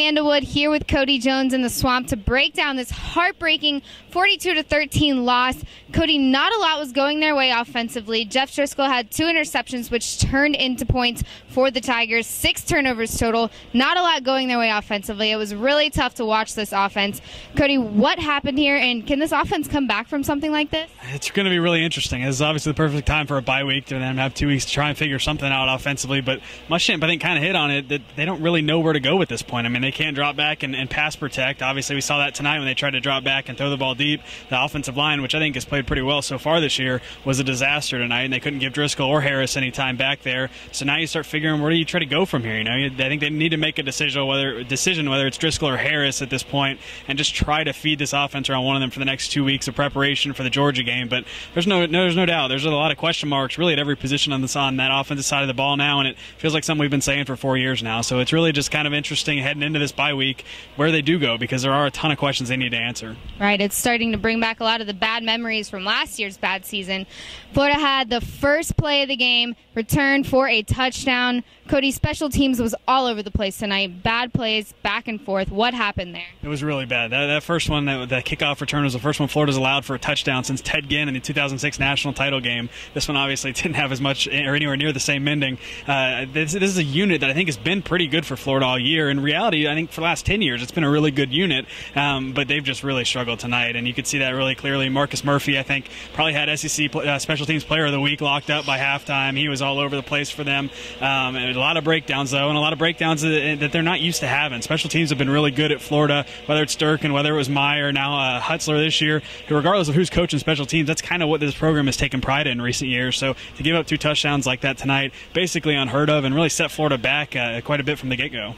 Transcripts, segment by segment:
Amanda Wood here with Cody Jones in the Swamp to break down this heartbreaking 42-13 loss. Cody, not a lot was going their way offensively. Jeff Driscoll had 2 interceptions, which turned into points for the Tigers. 6 turnovers total. Not a lot going their way offensively. It was really tough to watch this offense. Cody, what happened here, and can this offense come back from something like this? It's going to be really interesting. This is obviously the perfect time for a bye week to then have 2 weeks to try and figure something out offensively. But Muschamp, I think, kind of hit on it that they don't really know where to go at this point. I mean, they can't drop back and pass protect. Obviously, we saw that tonight when they tried to drop back and throw the ball deep. The offensive line, which I think has played pretty well so far this year, was a disaster tonight, and they couldn't give Driscoll or Harris any time back there. So now you start figuring, where do you try to go from here? I think they need to make a decision whether it's Driscoll or Harris at this point, and just try to feed this offense around one of them for the next 2 weeks of preparation for the Georgia game. But there's no doubt. There's a lot of question marks really at every position on that offensive side of the ball now, and it feels like something we've been saying for 4 years now. So it's really just kind of interesting heading into this bye week where they do go, because there are a ton of questions they need to answer. Right, it's starting to bring back a lot of the bad memories from last year's bad season. Florida had the first play of the game, returned for a touchdown. Cody, special teams was all over the place tonight. Bad plays, back and forth. What happened there? It was really bad. That first one, that kickoff return, was the first one Florida's allowed for a touchdown since Ted Ginn in the 2006 national title game. This one obviously didn't have as much or anywhere near the same mending. This is a unit that I think has been pretty good for Florida all year. In reality, I think for the last 10 years, it's been a really good unit, but they've just really struggled tonight, and you could see that really clearly. Marcus Murphy, I think, probably had SEC Special Teams Player of the Week locked up by halftime. He was all over the place for them. A lot of breakdowns, though, and a lot of breakdowns that they're not used to having. Special teams have been really good at Florida, whether it's Durkin, whether it was Meyer, now Hutzler this year. Regardless of who's coaching special teams, that's kind of what this program has taken pride in recent years. So to give up 2 touchdowns like that tonight, basically unheard of, and really set Florida back quite a bit from the get-go.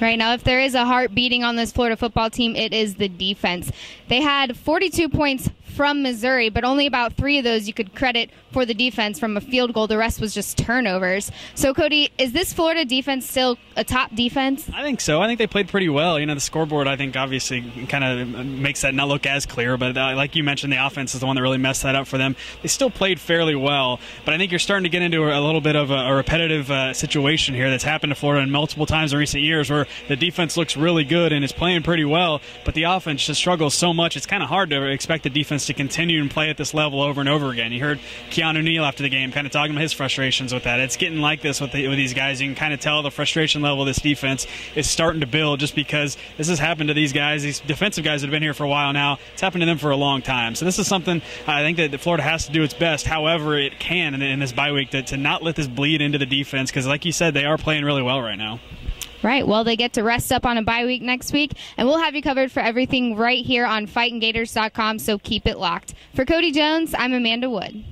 Right now, if there is a heart beating on this Florida football team, it is the defense. They had 42 points from Missouri, but only about 3 of those you could credit for the defense from a field goal. The rest was just turnovers. So, Cody, is this Florida defense still a top defense? I think so. I think they played pretty well. The scoreboard, I think, obviously kind of makes that not look as clear, but like you mentioned, the offense is the one that really messed that up for them. They still played fairly well, but I think you're starting to get into a little bit of a repetitive situation here that's happened to Florida in multiple times in recent years, where the defense looks really good and is playing pretty well, but the offense just struggles so much, it's kind of hard to expect the defense to continue and play at this level over and over again. You heard Keanu Neal after the game kind of talking about his frustrations with that. It's getting like this with these guys. You can kind of tell the frustration level of this defense is starting to build, just because this has happened to these guys, these defensive guys that have been here for a while now. It's happened to them for a long time. So this is something I think that Florida has to do its best, however it can in this bye week, to not let this bleed into the defense, because like you said, they are playing really well right now. Right, well, they get to rest up on a bye week next week, and we'll have you covered for everything right here on FightingGators.com, so keep it locked. For Cody Jones, I'm Amanda Wood.